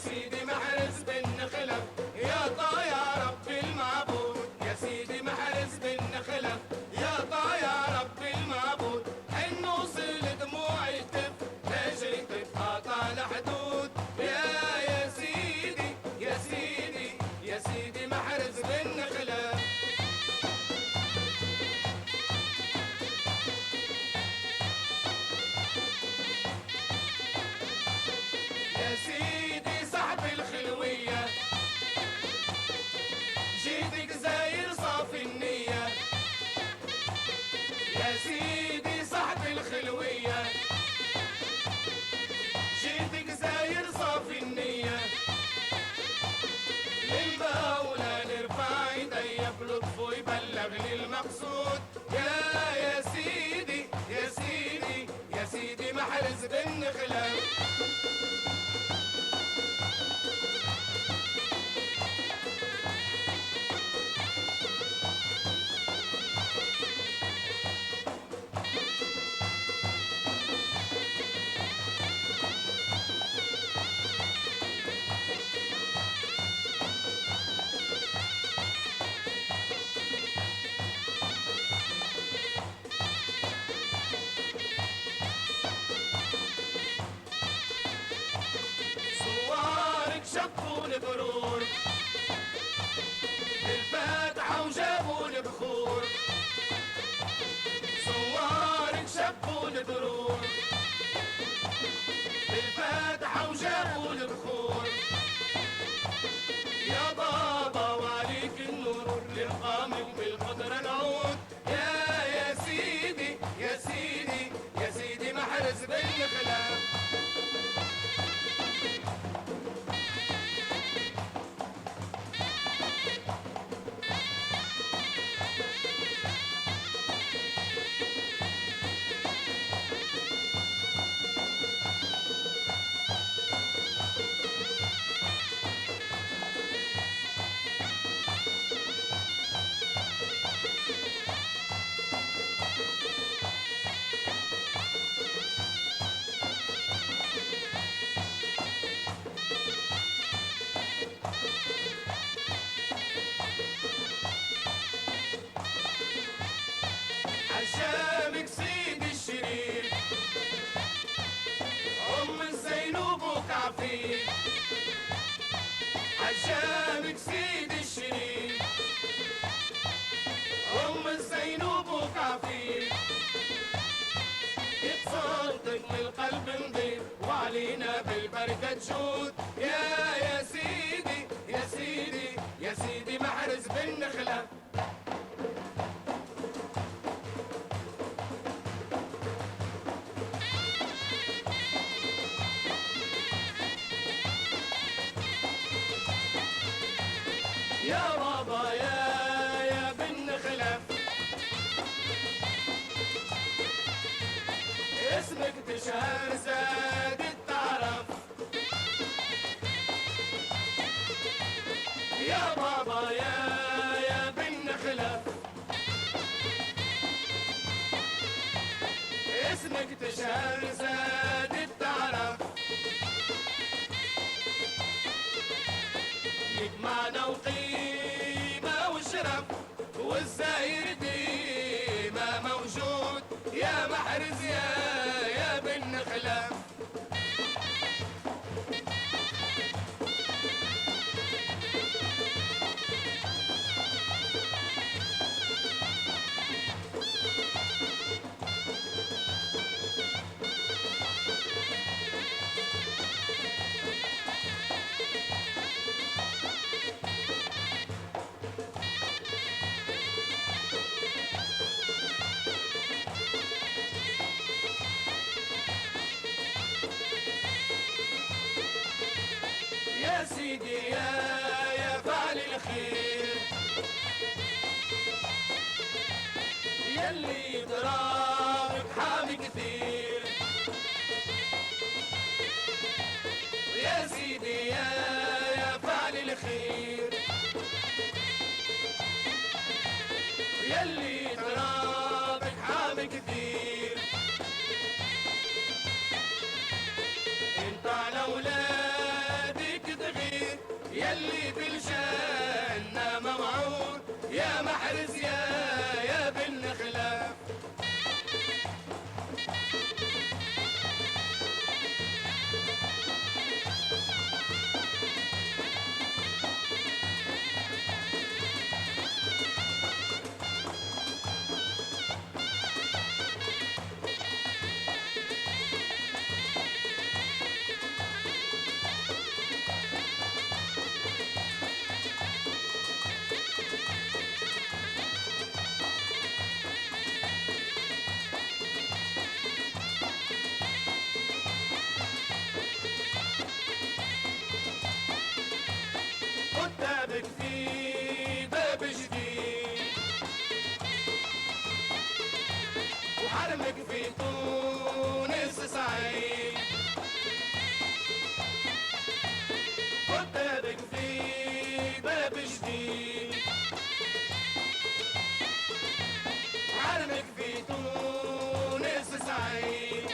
سيدي محرز بن خلف يا طه يا رب المعبود، يا سيدي محرز بن خلف يا طه يا رب المعبود، حن وصل دموعي تجري تتقاطع الحدود، يا سيدي يا سيدي يا سيدي محرز بن خلف. يا سيدي صاحب الخلوية جيتك زاير صافي النية، يا سيدي صاحب الخلوية جيتك زاير صافي النية، للمولى نرفع ايديا بلطف ويبلغ لي المقصود، يا سيدي يا سيدي يا سيدي محرز بن خلف. صوارك شطوا البرور للفاتحة وجابوا البخور، صوارك شبوا البرور للفاتحة وجابوا البخور، يا بابا وعليك النور للقامك بالقدرة نعود، يا سيدي يا سيدي يا سيدي محرز بن خلف. عشامك سيد الشريف أم الزينوب وكعفيف، عشامك سيد الشريف أم الزينوب وكعفيف، يتصدق من القلب نضيف وعلينا بالبركة تجود، يا سيدي يا سيدي يا سيدي محرز بن خلف. يا بابا يا بن خلف اسمك تشهر زاد التعرف، يا بابا يا بن خلف اسمك تشهر زاد التعرف، ليك معنى وقيمة وشرف والزاير ديما موجود، يا محرز يا بن خلف. يا سيدي يا فعل الخير يلي ضرابك حامي كثير، يا سيدي يا فعل الخير يلي ضرابك حامي كثير، انت على اولادك يلي بالجنة موعود يا محرز يا بن خلاف. قدامك في باب جديد وحرمك في تونس سعيد. قدامك في باب جديد وحرمك في تونس سعيد.